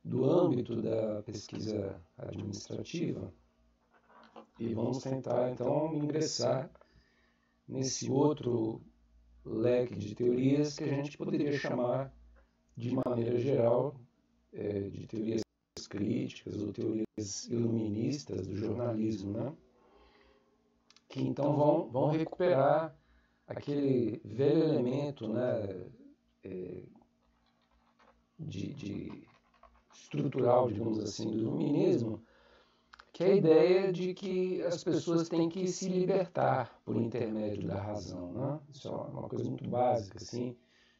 do âmbito da pesquisa administrativa e vamos tentar, então, ingressar nesse outro leque de teorias que a gente poderia chamar, de maneira geral, de teorias críticas ou teorias iluministas do jornalismo, né? Que então vão recuperar aquele velho elemento, né, de estrutural, digamos assim, do iluminismo, que é a ideia de que as pessoas têm que se libertar por intermédio da razão, né? Isso é uma coisa muito básica, assim,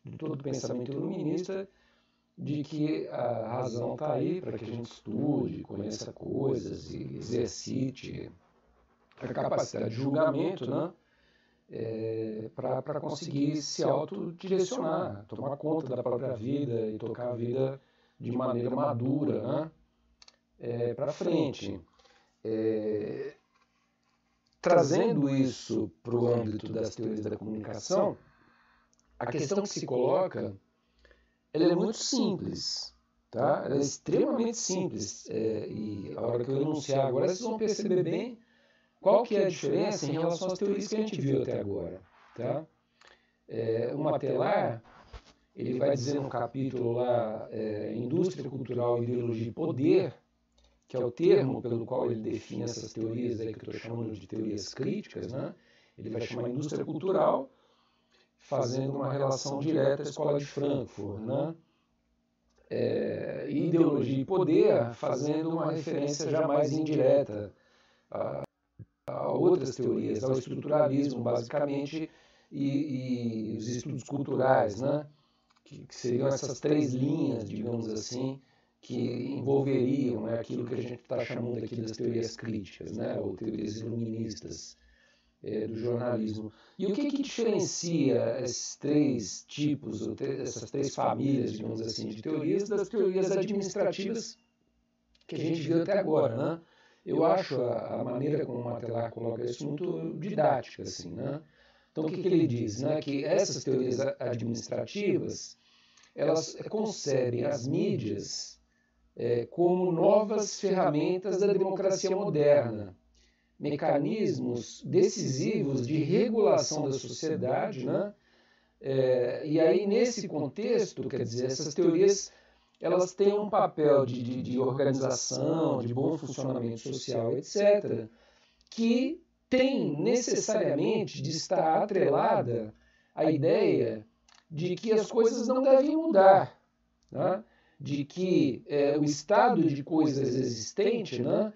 de todo o pensamento iluminista, de que a razão está aí para que a gente estude, conheça coisas e exercite a capacidade de julgamento, né? Para conseguir se autodirecionar, tomar conta da própria vida e tocar a vida de maneira madura, né? Para frente. Trazendo isso para o âmbito das teorias da comunicação, a questão que se coloca ela é muito simples, tá? Ela é extremamente simples, e a hora que eu enunciar agora, vocês vão perceber bem qual que é a diferença em relação às teorias que a gente viu até agora, tá? O Matelar, ele vai dizer no capítulo lá, Indústria Cultural, Ideologia e Poder, que é o termo pelo qual ele define essas teorias aí que eu estou chamando de teorias críticas, né? Ele vai chamar indústria cultural, fazendo uma relação direta à Escola de Frankfurt, né? Ideologia e poder, fazendo uma referência já mais indireta a outras teorias, ao estruturalismo, basicamente, e os estudos culturais, né? Que seriam essas três linhas, digamos assim, que envolveriam, né, aquilo que a gente está chamando aqui das teorias críticas, né, ou teorias iluministas do jornalismo. E o que diferencia esses três tipos, essas três famílias, digamos assim, de teorias das teorias administrativas que a gente viu até agora, né? Eu acho a maneira como o Matelar coloca isso muito didática, assim, né? Então, o que ele diz? Né? Que essas teorias administrativas, elas concebem as mídias como novas ferramentas da democracia moderna, mecanismos decisivos de regulação da sociedade, né? E aí, nesse contexto, quer dizer, essas teorias elas têm um papel de organização, de bom funcionamento social, etc., que tem necessariamente de estar atrelada à ideia de que as coisas não devem mudar, né? De que o estado de coisas existente, né,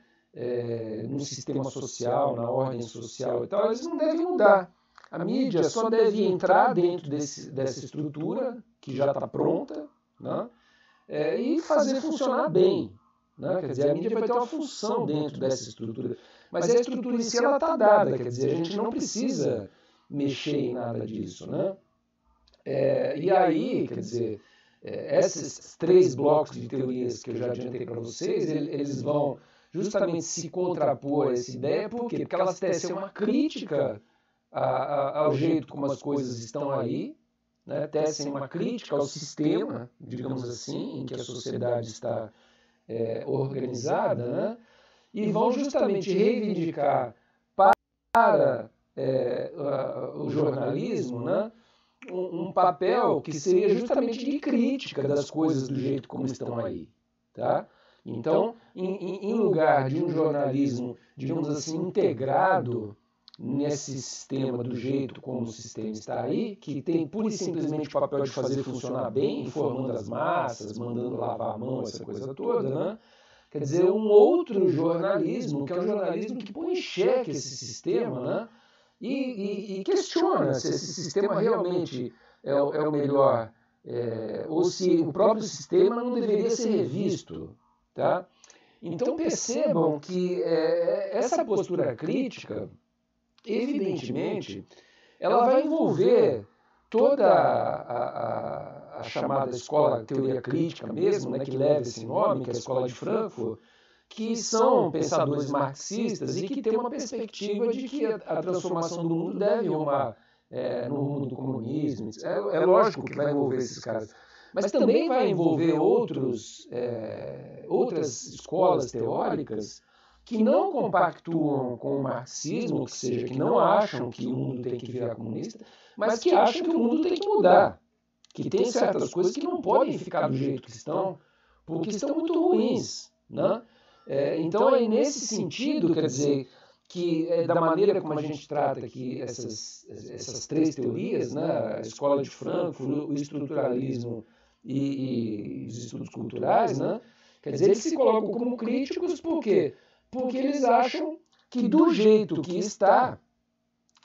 no sistema social, na ordem social e tal, eles não devem mudar. A mídia só deve entrar dentro dessa estrutura que já está pronta, né, e fazer funcionar bem, né? Quer dizer, a mídia vai ter uma função dentro dessa estrutura, mas a estrutura em si está dada, quer dizer, a gente não precisa mexer em nada disso, né? E aí, quer dizer, esses três blocos de teorias que eu já adiantei para vocês, eles vão justamente se contrapor a essa ideia, por quê? Porque elas tecem uma crítica ao jeito como as coisas estão aí, né? Tecem uma crítica ao sistema, digamos assim, em que a sociedade está organizada, né? E vão justamente reivindicar para o jornalismo, né, um papel que seria justamente de crítica das coisas do jeito como estão aí, tá? Então, em lugar de um jornalismo, digamos assim, integrado nesse sistema do jeito como o sistema está aí, que tem pura e simplesmente o papel de fazer funcionar bem, informando as massas, mandando lavar a mão, essa coisa toda, né? Quer dizer, um outro jornalismo, que é um jornalismo que põe em xeque esse sistema, né? E questiona se esse sistema realmente é o melhor, ou se o próprio sistema não deveria ser revisto, tá? Então percebam que essa postura crítica, evidentemente, ela vai envolver toda a chamada escola teoria crítica mesmo, né, que leva esse nome, que é a Escola de Frankfurt, que são pensadores marxistas e que têm uma perspectiva de que a transformação do mundo deve rumar no rumo do comunismo. É lógico que vai envolver esses caras, mas também vai envolver outras escolas teóricas que não compactuam com o marxismo, ou seja, que não acham que o mundo tem que virar comunista, mas que acham que o mundo tem que mudar, que tem certas coisas que não podem ficar do jeito que estão, porque estão muito ruins, né? Então é nesse sentido, quer dizer, que da maneira como a gente trata aqui essas três teorias, né, a escola de Frankfurt, o estruturalismo e os estudos culturais, né, quer dizer, eles se colocam como críticos por quê? Porque eles acham que do jeito que está,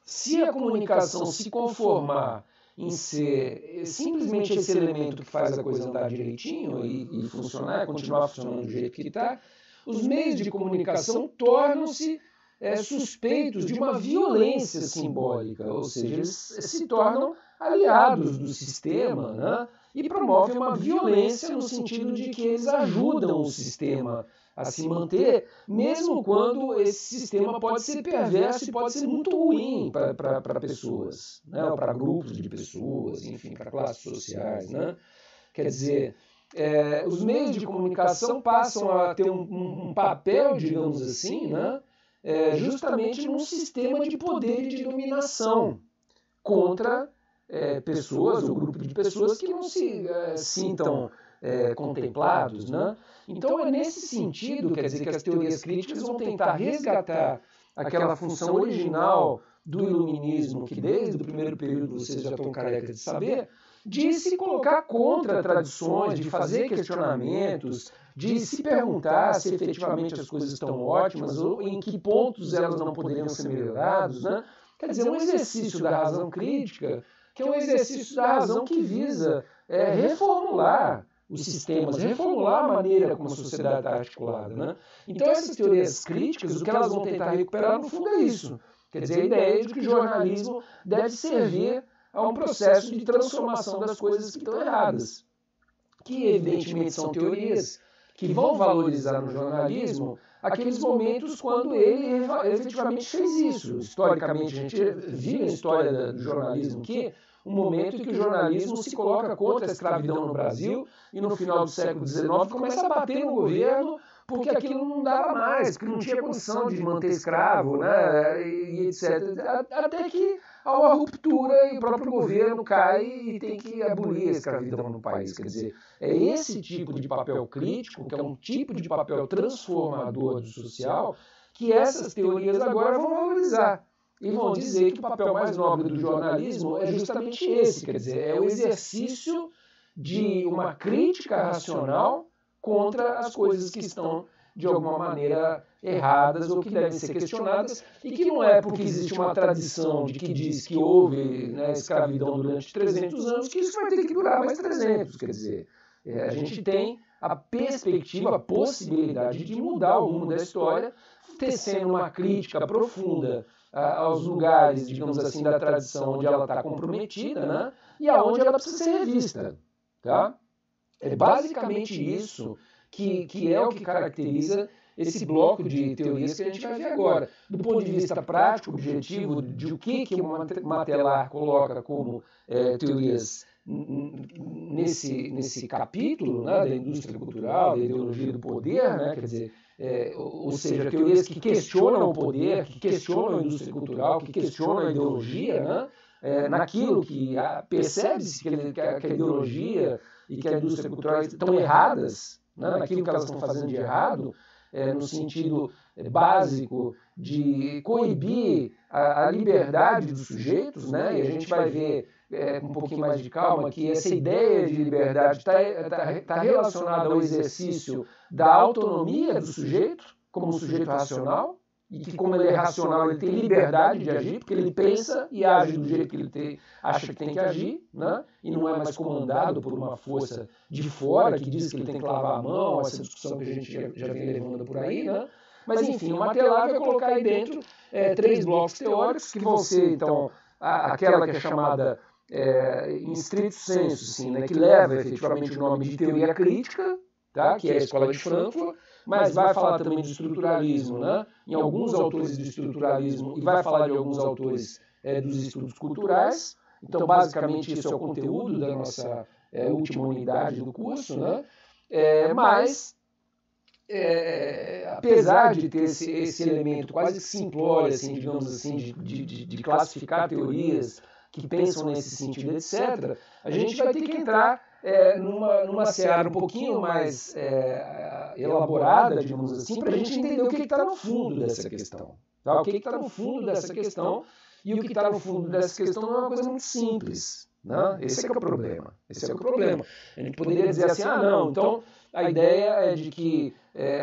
se a comunicação se conformar em ser simplesmente esse elemento que faz a coisa andar direitinho e funcionar, continuar funcionando do jeito que está, os meios de comunicação tornam-se suspeitos de uma violência simbólica, ou seja, eles se tornam aliados do sistema, né? E promovem uma violência no sentido de que eles ajudam o sistema a se manter, mesmo quando esse sistema pode ser perverso e pode ser muito ruim para pessoas, né? Ou para grupos de pessoas, enfim, para classes sociais, né? Quer dizer, os meios de comunicação passam a ter um papel, digamos assim, né? Justamente num sistema de poder e de dominação contra pessoas ou grupo de pessoas que não se sintam contemplados, né? Então é nesse sentido, quer dizer, que as teorias críticas vão tentar resgatar aquela função original do iluminismo, que desde o primeiro período vocês já estão carecas de saber, de se colocar contra tradições, de fazer questionamentos, de se perguntar se efetivamente as coisas estão ótimas ou em que pontos elas não poderiam ser melhoradas, né? Quer dizer, um exercício da razão crítica, que é um exercício da razão que visa reformular os sistemas, reformular a maneira como a sociedade está articulada, né? Então essas teorias críticas, o que elas vão tentar recuperar no fundo é isso. Quer dizer, a ideia de que o jornalismo deve servir a um processo de transformação das coisas que estão erradas, que evidentemente são teorias que vão valorizar no jornalismo aqueles momentos quando ele efetivamente fez isso. Historicamente, a gente viu na história do jornalismo aqui um momento em que o jornalismo se coloca contra a escravidão no Brasil e no final do século XIX começa a bater no governo porque aquilo não dava mais, porque não tinha condição de manter escravo, né, e etc. Até que há uma ruptura e o próprio governo cai e tem que abolir a escravidão no país. Quer dizer, é esse tipo de papel crítico, que é um tipo de papel transformador do social, que essas teorias agora vão valorizar. E vão dizer que o papel mais nobre do jornalismo é justamente esse, quer dizer, é o exercício de uma crítica racional contra as coisas que estão, de alguma maneira, erradas ou que devem ser questionadas, e que não é porque existe uma tradição de que diz que houve, né, escravidão durante 300 anos, que isso vai ter que durar mais 300, quer dizer, a gente tem a perspectiva, a possibilidade de mudar o rumo da história, tecendo uma crítica profunda aos lugares, digamos assim, da tradição onde ela está comprometida, né, e aonde ela precisa ser revista, tá? É basicamente isso que é o que caracteriza esse bloco de teorias que a gente vai ver agora. Do ponto de vista prático, objetivo, de o que o Matelar coloca como teorias nesse capítulo, né, da indústria cultural, da ideologia do poder, né, quer dizer, ou seja, teorias que questionam o poder, que questionam a indústria cultural, que questionam a ideologia, né, naquilo que percebe-se que a ideologia e que a indústria cultural estão erradas, né, naquilo que elas estão fazendo de errado, no sentido básico de coibir a liberdade dos sujeitos, né, e a gente vai ver com um pouquinho mais de calma que essa ideia de liberdade está relacionada ao exercício da autonomia do sujeito, como um sujeito racional, e que como ele é racional, ele tem liberdade de agir, porque ele pensa e age do jeito que ele acha que tem que agir, né? E não é mais comandado por uma força de fora que diz que ele tem que lavar a mão, essa discussão que a gente já vem levando por aí, né? Mas enfim, o Matelar vai colocar aí dentro 3 blocos teóricos que vão ser, então, aquela que é chamada em stricto sensu, assim, né, que leva efetivamente o nome de teoria crítica, tá? Que é a Escola de Frankfurt, mas vai falar também do estruturalismo, né? Em alguns autores do estruturalismo, e vai falar de alguns autores dos estudos culturais. Então, basicamente, isso é o conteúdo da nossa última unidade do curso, né? Mas, apesar de ter esse elemento quase simplório, assim, digamos assim, de classificar teorias que pensam nesse sentido, etc., a gente vai ter que entrar numa seara um pouquinho mais elaborada, digamos assim, para a gente entender o que está no fundo dessa questão. Tá? O que está no fundo dessa questão, e o que está no fundo dessa questão não é uma coisa muito simples. Né? Esse é que é o problema. Esse é o problema. A gente poderia dizer assim, não, então a ideia é de que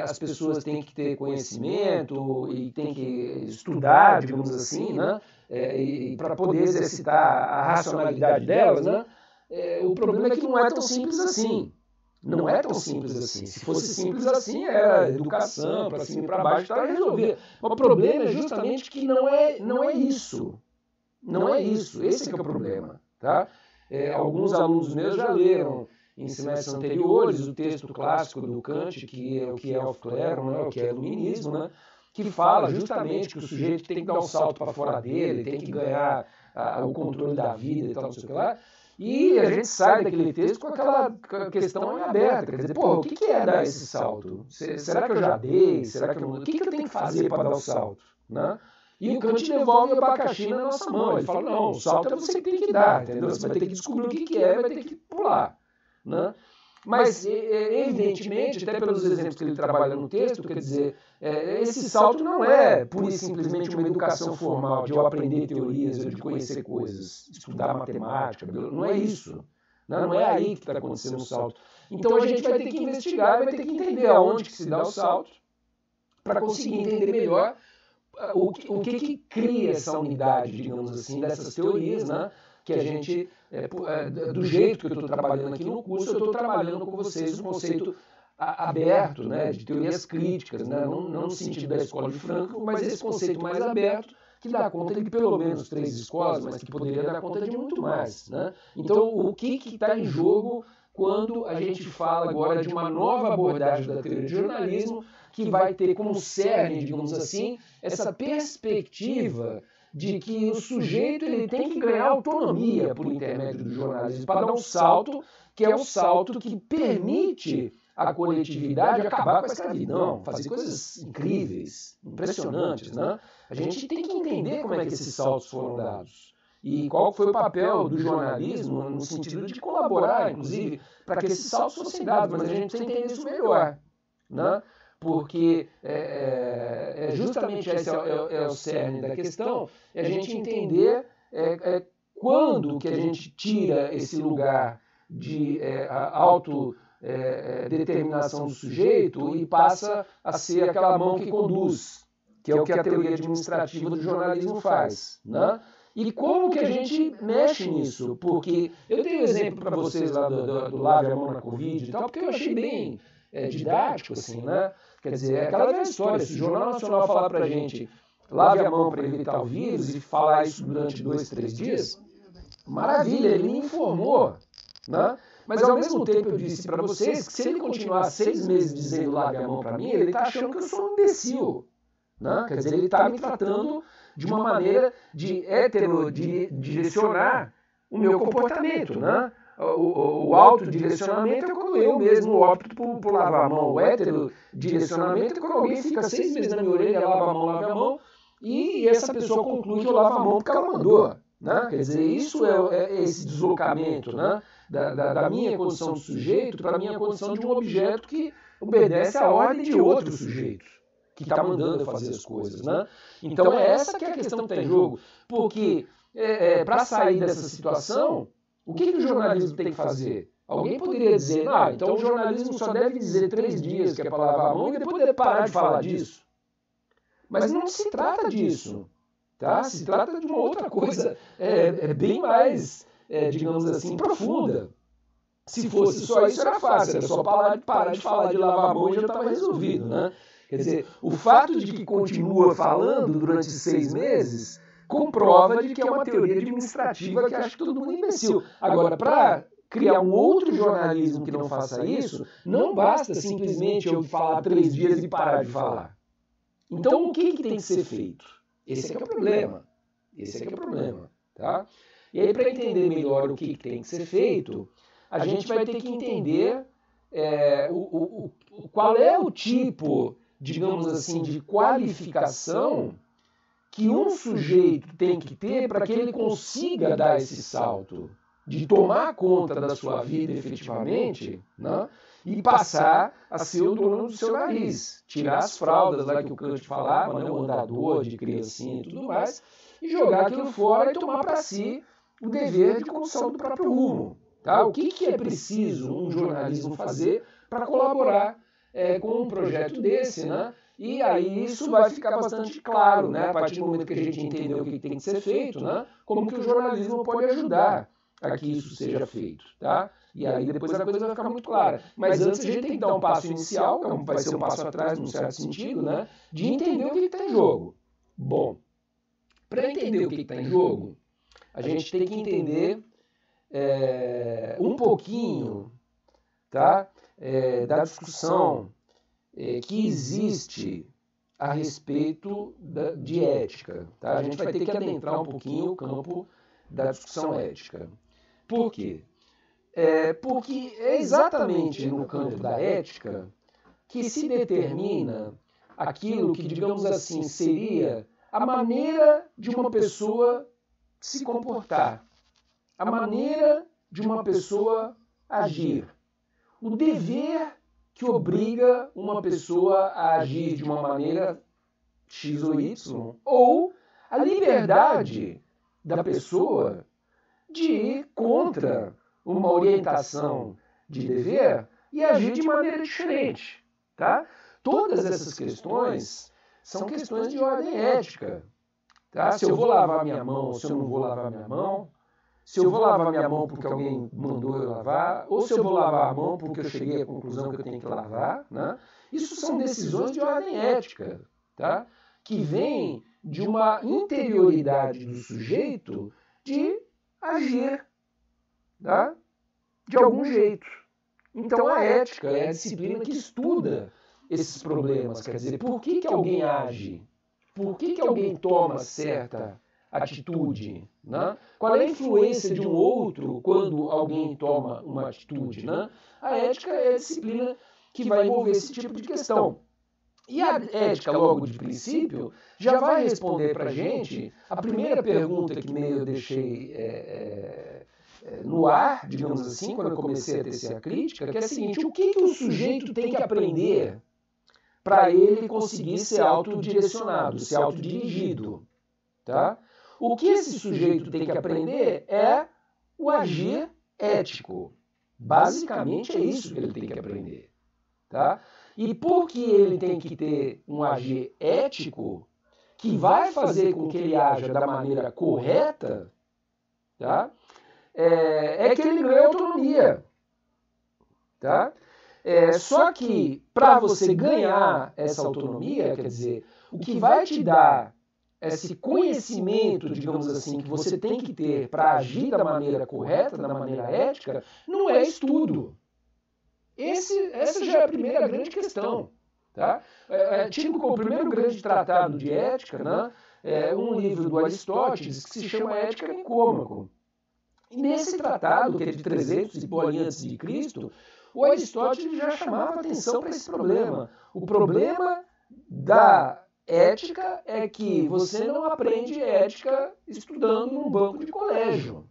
as pessoas têm que ter conhecimento e têm que estudar, digamos assim, né? E para poder exercitar a racionalidade delas, né? O problema é que não é tão simples assim. Não é tão simples assim. Se fosse simples assim, era educação, para cima e para baixo, tá, resolvia. Mas o problema é justamente que não é isso. Não é isso. Esse é que é o problema. Tá? Alguns alunos meus já leram em semestres anteriores o texto clássico do Kant, que é o que é o Clero, né, o que é o iluminismo, né, que fala justamente que o sujeito tem que dar um salto para fora dele, tem que ganhar o controle da vida e tal, não sei o que lá. E a gente sai daquele texto com aquela questão aberta, quer dizer, o que é dar esse salto? Será que eu já dei? Será que eu não? O que eu tenho que fazer para dar o salto? Né? E o Kant devolve o abacaxi na nossa mão. Ele fala, não, o salto é você que tem que dar, entendeu? Você vai ter que descobrir o que é, vai ter que pular. Né? Mas, evidentemente, até pelos exemplos que ele trabalha no texto, quer dizer, esse salto não é pura e simplesmente uma educação formal, de eu aprender teorias, ou de conhecer coisas, estudar matemática, não é isso. Não é aí que está acontecendo o salto. Então a gente vai ter que investigar, vai ter que entender aonde que se dá o salto, para conseguir entender melhor o que cria essa unidade, digamos assim, dessas teorias, né? Que a gente, do jeito que eu estou trabalhando aqui no curso, eu estou trabalhando com vocês um conceito aberto, né, de teorias críticas, né, não no sentido da escola de Frankfurt, mas esse conceito mais aberto, que dá conta de pelo menos 3 escolas, mas que poderia dar conta de muito mais. Né? Então, o que está em jogo quando a gente fala agora de uma nova abordagem da teoria de jornalismo, que vai ter como cerne, digamos assim, essa perspectiva de que o sujeito ele tem que ganhar autonomia por intermédio do jornalismo para dar um salto, que é um salto que permite a coletividade acabar com a escravidão, fazer coisas incríveis, impressionantes. Né? A gente tem que entender como é que esses saltos foram dados e qual foi o papel do jornalismo no sentido de colaborar, inclusive, para que esses saltos fossem dados, mas a gente precisa entender isso melhor. Né? Porque justamente esse é o cerne da questão, é a gente entender quando que a gente tira esse lugar de autodeterminação do sujeito e passa a ser aquela mão que conduz, que é o que a teoria administrativa do jornalismo faz. Né? E como que a gente mexe nisso? Porque eu tenho um exemplo para vocês lá do Lave a Mão na Covid e tal, porque eu achei bem didático, assim, né? Quer dizer, é aquela velha história, se o Jornal Nacional falar pra gente, lave a mão para evitar o vírus e falar isso durante 2, 3 dias, maravilha, ele me informou, né? Mas ao mesmo tempo eu disse para vocês que se ele continuar 6 meses dizendo lave a mão para mim, ele está achando que eu sou um imbecil, né? Quer dizer, ele está me tratando de uma maneira de direcionar o meu comportamento, né? O autodirecionamento é quando eu mesmo opto por lavar a mão. O heterodirecionamento é quando alguém fica 6 meses na minha orelha, lava a mão, e essa pessoa conclui que eu lavo a mão porque ela mandou. Né? Quer dizer, isso é esse deslocamento, né? da minha condição de sujeito para a minha condição de um objeto que obedece à ordem de outro sujeito, que está mandando eu fazer as coisas. Né? Então é essa que é a questão que está em jogo. Porque para sair dessa situação, o que o jornalismo tem que fazer? Alguém poderia dizer, então o jornalismo só deve dizer 3 dias que é para lavar a mão e depois parar de falar disso. Mas não se trata disso. Tá? Se trata de uma outra coisa bem mais, digamos assim, profunda. Se fosse só isso era fácil, era só parar de falar de lavar a mão e já estava resolvido. Né? Quer dizer, o fato de que continua falando durante 6 meses comprova de que é uma teoria administrativa que acha que todo mundo é imbecil. Agora, para criar um outro jornalismo que não faça isso, não basta simplesmente eu falar 3 dias e parar de falar. Então, o que tem que ser feito? Esse é que é o problema. Esse é que é o problema. Tá? E aí, para entender melhor o que tem que ser feito, a gente vai ter que entender qual é o tipo, digamos assim, de qualificação que um sujeito tem que ter para que ele consiga dar esse salto de tomar conta da sua vida efetivamente, né, e passar a ser o dono do seu nariz, tirar as fraldas lá que o Kant falava, né, o andador de criancinha e tudo mais, e jogar aquilo fora e tomar para si o dever de condução do próprio rumo. Tá? O que é preciso um jornalismo fazer para colaborar com um projeto desse, né? E aí isso vai ficar bastante claro, né? A partir do momento que a gente entender o que tem que ser feito, né? Como que o jornalismo pode ajudar a que isso seja feito, tá? E aí depois a coisa vai ficar muito clara. Mas antes a gente tem que dar um passo inicial, que vai ser um passo atrás, num certo sentido, né? De entender o que está em jogo. Bom, para entender o que está em jogo, a gente tem que entender um pouquinho, tá? Da discussão que existe a respeito de ética. Tá? A gente vai ter que adentrar um pouquinho o campo da discussão ética. Por quê? Porque é exatamente no campo da ética que se determina aquilo que, digamos assim, seria a maneira de uma pessoa se comportar, a maneira de uma pessoa agir, o dever que obriga uma pessoa a agir de uma maneira X ou Y, ou a liberdade da pessoa de ir contra uma orientação de dever e agir de maneira diferente. Tá? Todas essas questões são questões de ordem ética. Tá? Se eu vou lavar minha mão ou se eu não vou lavar minha mão, se eu vou lavar minha mão porque alguém mandou eu lavar, ou se eu vou lavar a mão porque eu cheguei à conclusão que eu tenho que lavar, né? Isso são decisões de ordem ética, tá? Que vêm de uma interioridade do sujeito de agir, tá? De algum jeito. Então a ética é a disciplina que estuda esses problemas, quer dizer, por que alguém age? Por que alguém toma certa atitude? Né? Qual é a influência de um outro quando alguém toma uma atitude? Né? A ética é a disciplina que vai envolver esse tipo de questão. E a ética, logo de princípio, já vai responder para a gente a primeira pergunta que meio eu deixei no ar, digamos assim, quando eu comecei a tecer a crítica, que é a seguinte: o que o sujeito tem que aprender para ele conseguir ser autodirecionado, ser autodirigido? Tá? O que esse sujeito tem que aprender é o agir ético. Basicamente é isso que ele tem que aprender. Tá? E porque ele tem que ter um agir ético que vai fazer com que ele haja da maneira correta, tá? Que ele ganha autonomia. Tá? Só que para você ganhar essa autonomia, quer dizer, o que vai te dar esse conhecimento, digamos assim, que você tem que ter para agir da maneira correta, da maneira ética, não é estudo. Essa já é a primeira grande questão. Tá? Tido como o primeiro grande tratado de ética, né, um livro do Aristóteles que se chama Ética Nicômaco. E nesse tratado, que é de 300 e bolinha antes de Cristo, o Aristóteles já chamava atenção para esse problema. O problema da ética é que você não aprende ética estudando num banco de colégio.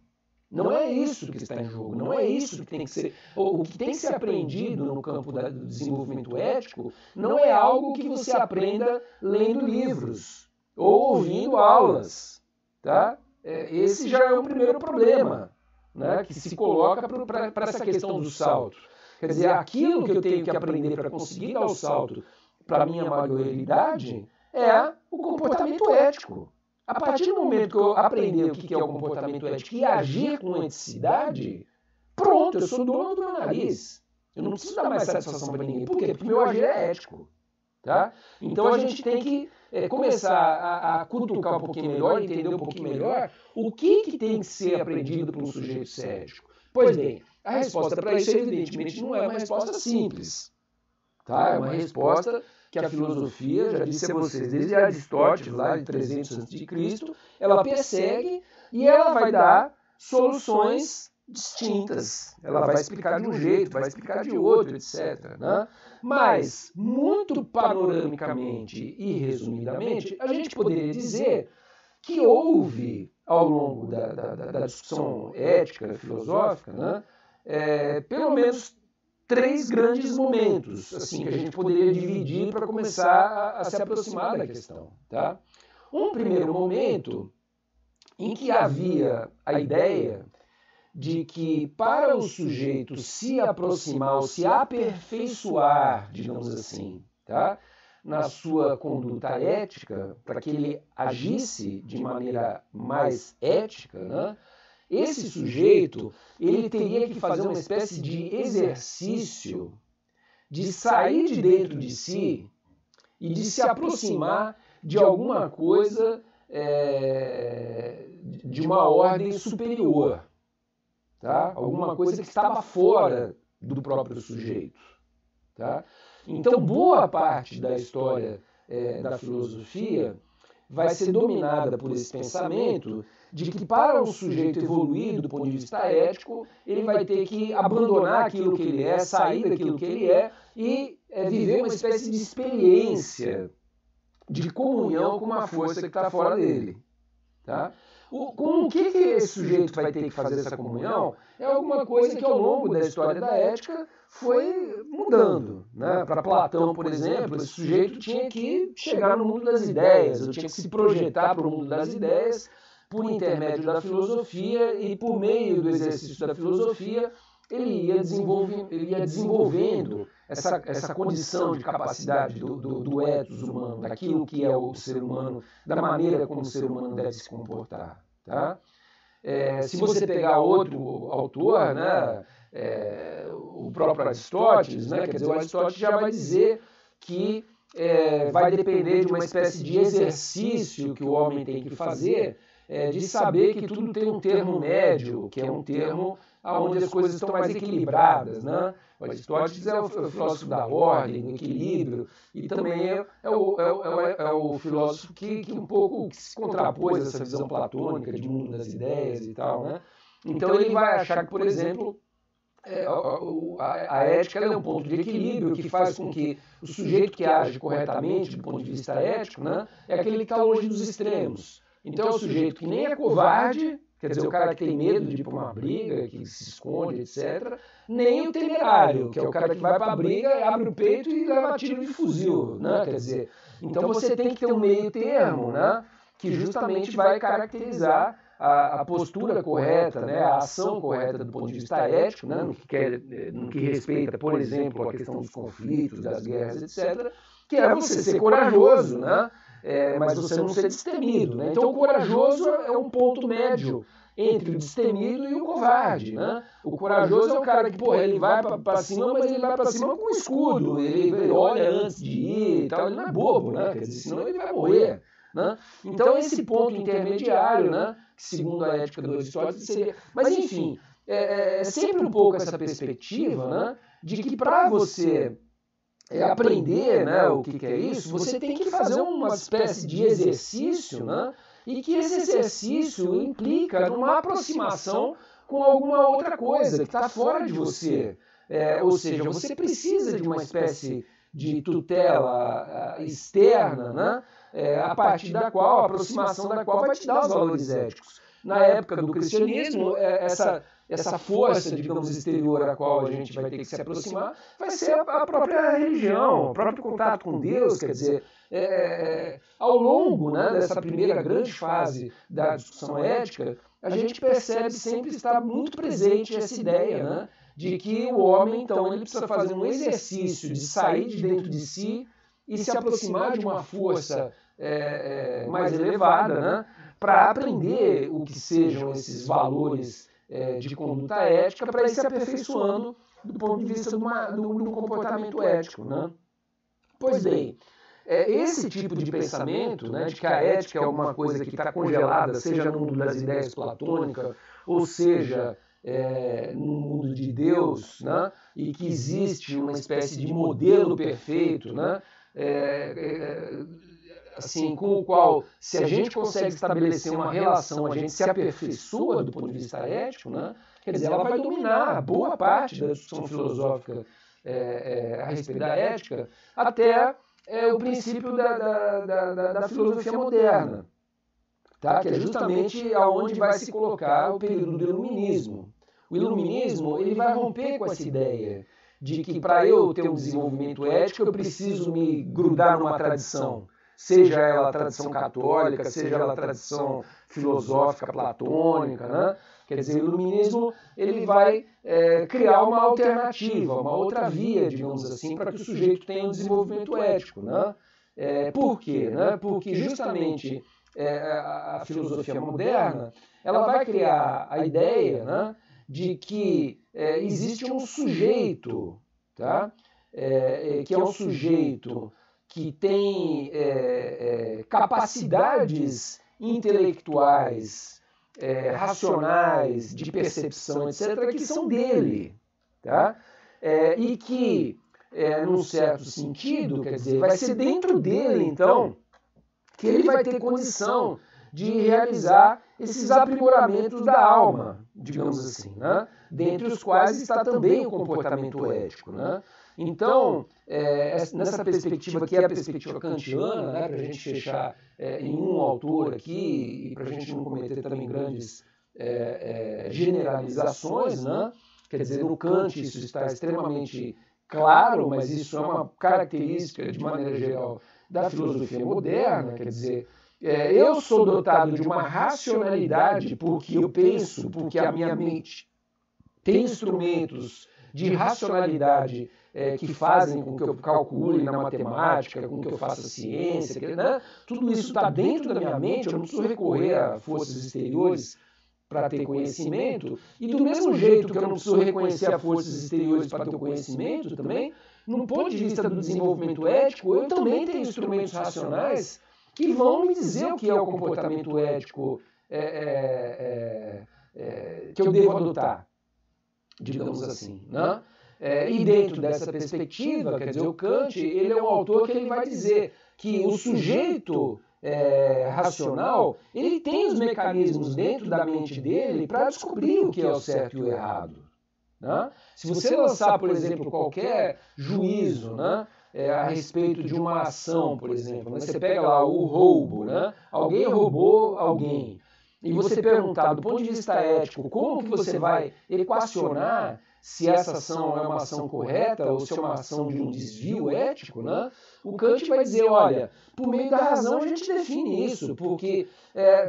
Não é isso que está em jogo, não é isso que tem que ser. O que tem que ser aprendido no campo do desenvolvimento ético não é algo que você aprenda lendo livros ou ouvindo aulas. Tá? Esse já é o primeiro problema, né, que se coloca para essa questão do salto. Quer dizer, aquilo que eu tenho que aprender para conseguir dar o salto para a minha maioridade é o comportamento ético. A partir do momento que eu aprender o que é o comportamento ético e agir com eticidade, pronto, eu sou dono do meu nariz. Eu não preciso dar mais satisfação para ninguém. Por quê? Porque o meu agir é ético. Tá? Então a gente tem que começar a cutucar um pouquinho melhor, entender um pouquinho melhor o que tem que ser aprendido por um sujeito ser ético. Pois bem, a resposta para isso, evidentemente, não é uma resposta simples. Tá? É uma resposta que a filosofia, já disse a vocês, desde Aristóteles, lá de 300 a.C., ela persegue e ela vai dar soluções distintas. Ela vai explicar de um jeito, vai explicar de outro, etc. Né? Mas, muito panoramicamente e resumidamente, a gente poderia dizer que houve, ao longo da discussão ética, filosófica, né, pelo menos 3 grandes momentos assim, que a gente poderia dividir para começar a se aproximar da questão. Tá? Um primeiro momento em que havia a ideia de que para o sujeito se aproximar ou se aperfeiçoar, digamos assim, tá? Na sua conduta ética, para que ele agisse de maneira mais ética, né? Esse sujeito ele teria que fazer uma espécie de exercício de sair de dentro de si e de se aproximar de alguma coisa de uma ordem superior. Tá? Alguma coisa que estava fora do próprio sujeito. Tá? Então, boa parte da história da filosofia vai ser dominada por esse pensamento de que para um sujeito evoluir do ponto de vista ético, ele vai ter que abandonar aquilo que ele é, sair daquilo que ele é e viver uma espécie de experiência de comunhão com uma força que está fora dele. Tá? Com o que esse sujeito vai ter que fazer essa comunhão é alguma coisa que ao longo da história da ética foi mudando. Né? Para Platão, por exemplo, esse sujeito tinha que chegar no mundo das ideias, ou tinha que se projetar para o mundo das ideias por intermédio da filosofia e por meio do exercício da filosofia ele ia desenvolvendo essa condição de capacidade do ethos humano, daquilo que é o ser humano, da maneira como o ser humano deve se comportar. Tá? Se você pegar outro autor, né, o próprio Aristóteles, né, quer dizer, o Aristóteles já vai dizer que vai depender de uma espécie de exercício que o homem tem que fazer, de saber que tudo tem um termo médio, que é um termo onde as coisas estão mais equilibradas. Né? O Aristóteles é o filósofo da ordem, do equilíbrio, e também é o filósofo que um pouco se contrapôs a essa visão platônica de mundo das ideias e tal. Né? Então ele vai achar que, por exemplo, a ética é um ponto de equilíbrio que faz com que o sujeito que age corretamente do ponto de vista ético, né, é aquele que está longe dos extremos. Então é o sujeito que nem é covarde, quer dizer, o cara que tem medo de ir para uma briga, que se esconde, etc., nem o temerário, que é o cara que vai para a briga, abre o peito e leva tiro de fuzil. Né? Quer dizer, então você tem que ter um meio termo, né, que justamente vai caracterizar a postura correta, né, a ação correta do ponto de vista ético, né, no que respeita, por exemplo, a questão dos conflitos, das guerras, etc., que é você ser corajoso, né, mas você não ser destemido. Né? Então o corajoso é um ponto médio entre o destemido e o covarde. Né? O corajoso é o cara que, ele vai para cima, mas ele vai para cima com um escudo, ele olha antes de ir e tal, ele não é bobo, né? Quer dizer, senão ele vai morrer. Né? Então esse ponto intermediário, né, que segundo a ética do Aristóteles seria... Mas enfim, é sempre um pouco essa perspectiva, né, de que para você aprender, né, o que é isso, você tem que fazer uma espécie de exercício, né, e que esse exercício implica numa aproximação com alguma outra coisa que está fora de você. Ou seja, você precisa de uma espécie de tutela externa, né, a partir da qual, a aproximação da qual vai te dar os valores éticos. Na época do cristianismo, essa força, digamos, exterior a qual a gente vai ter que se aproximar vai ser a própria religião, o próprio contato com Deus. Quer dizer, ao longo, né, dessa primeira grande fase da discussão ética, a gente percebe sempre estar muito presente essa ideia, né, de que o homem, então, ele precisa fazer um exercício de sair de dentro de si e se aproximar de uma força mais elevada, né, para aprender o que sejam esses valores de conduta ética, para ir se aperfeiçoando do ponto de vista de um comportamento ético. Né? Pois bem, esse tipo de pensamento, né, de que a ética é alguma coisa que está congelada, seja no mundo das ideias platônicas, ou seja, no mundo de Deus, né, e que existe uma espécie de modelo perfeito, né, assim, com o qual, se a gente consegue estabelecer uma relação, a gente se aperfeiçoa do ponto de vista ético, né? Quer dizer, ela vai dominar boa parte da discussão filosófica a respeito da ética, até o princípio da filosofia moderna, tá? Que é justamente aonde vai se colocar o período do iluminismo. O iluminismo ele vai romper com essa ideia de que para eu ter um desenvolvimento ético eu preciso me grudar numa tradição, seja ela a tradição católica, seja ela a tradição filosófica platônica, né? Quer dizer, o iluminismo ele vai criar uma alternativa, uma outra via, digamos assim, para que o sujeito tenha um desenvolvimento ético, né? Por quê? Né? Porque justamente a filosofia moderna ela vai criar a ideia, né, de que existe um sujeito, tá? Que é um sujeito que tem capacidades intelectuais, racionais, de percepção, etc., que são dele, tá? E que, num certo sentido, quer dizer, vai ser dentro dele, então, que ele vai ter condição de realizar esses aprimoramentos da alma, digamos assim, né? Dentre os quais está também o comportamento ético, né? Então, nessa perspectiva, que é a perspectiva kantiana, né, para a gente fechar em um autor aqui, e para a gente não cometer também grandes generalizações, né? Quer dizer, no Kant isso está extremamente claro, mas isso é uma característica, de maneira geral, da filosofia moderna, quer dizer, eu sou dotado de uma racionalidade porque eu penso, porque a minha mente tem instrumentos de racionalidade que fazem com que eu calcule na matemática, com que eu faça ciência, né? Tudo isso está dentro da minha mente, eu não preciso recorrer a forças exteriores para ter conhecimento, e do mesmo jeito que eu não preciso reconhecer a forças exteriores para ter o conhecimento também, no ponto de vista do desenvolvimento ético, eu também tenho instrumentos racionais que vão me dizer o que é o comportamento ético que eu devo adotar, digamos assim, né? E dentro dessa perspectiva, quer dizer, o Kant, ele é um autor que ele vai dizer que o sujeito racional, ele tem os mecanismos dentro da mente dele para descobrir o que é o certo e o errado, né? Se você lançar, por exemplo, qualquer juízo, né, a respeito de uma ação, por exemplo, né, você pega lá o roubo, né, alguém roubou alguém, e você perguntar do ponto de vista ético como que você vai equacionar se essa ação é uma ação correta ou se é uma ação de um desvio ético, né? O Kant vai dizer, olha, por meio da razão a gente define isso, porque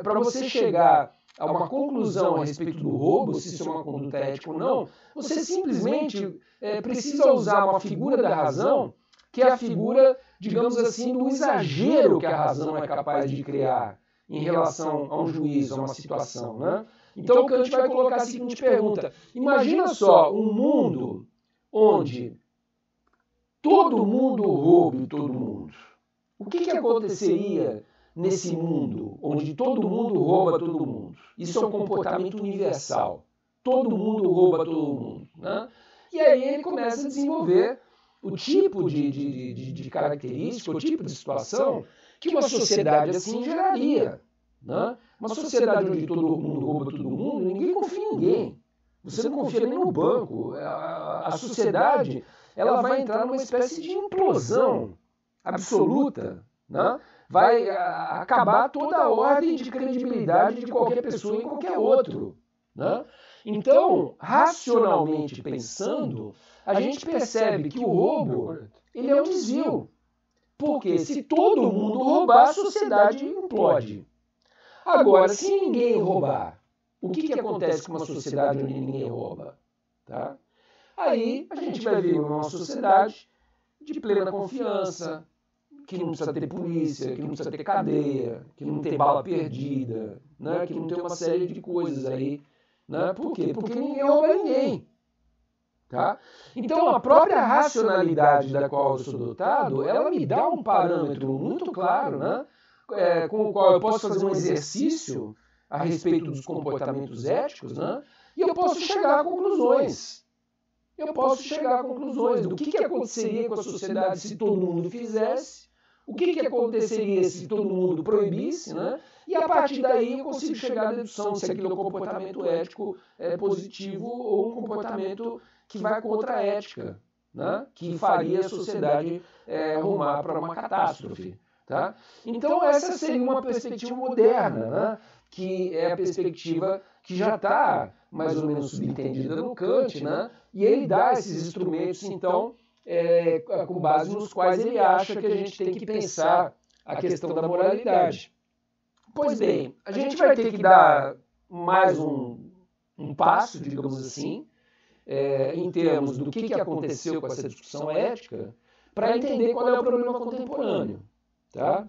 para você chegar a uma conclusão a respeito do roubo, se isso é uma conduta ética ou não, você simplesmente precisa usar uma figura da razão, que é a figura, digamos assim, do exagero que a razão é capaz de criar em relação a um juízo, a uma situação, né? Então o Kant vai colocar a seguinte pergunta: imagina só um mundo onde todo mundo rouba todo mundo. O que aconteceria nesse mundo onde todo mundo rouba todo mundo? Isso é um comportamento universal. Todo mundo rouba todo mundo, né? E aí ele começa a desenvolver o tipo de característica, o tipo de situação que uma sociedade assim geraria, né? Uma sociedade onde todo mundo rouba todo mundo, ninguém confia em ninguém. Você não confia nem no banco. A sociedade ela vai entrar numa espécie de implosão absoluta, né? Vai acabar toda a ordem de credibilidade de qualquer pessoa em qualquer outro, né? Então, racionalmente pensando, a gente percebe que o roubo ele é um desvio. Porque se todo mundo roubar, a sociedade implode. Agora, se ninguém roubar, o que acontece com uma sociedade onde ninguém rouba? Tá? Aí a gente vai ver uma sociedade de plena confiança, que não precisa ter polícia, que não precisa ter cadeia, que não tem bala perdida, né? Que não tem uma série de coisas aí. Né? Por quê? Porque ninguém rouba ninguém. Tá? Então a própria racionalidade da qual eu sou dotado, ela me dá um parâmetro muito claro, né? Com o qual eu posso fazer um exercício a respeito dos comportamentos éticos, né? E eu posso chegar a conclusões. Eu posso chegar a conclusões do que aconteceria com a sociedade se todo mundo fizesse o que aconteceria se todo mundo proibisse, né? E a partir daí eu consigo chegar à dedução se aquilo é um comportamento ético positivo ou um comportamento que vai contra a ética, né? Que faria a sociedade rumar para uma catástrofe. Tá? Então essa seria uma perspectiva moderna, né? Que é a perspectiva que já está mais ou menos subentendida no Kant, né? E ele dá esses instrumentos, então, com base nos quais ele acha que a gente tem que pensar a questão da moralidade. Pois bem, a gente vai ter que dar mais um passo, digamos assim, em termos do que aconteceu com essa discussão ética, para entender qual é o problema contemporâneo. Tá?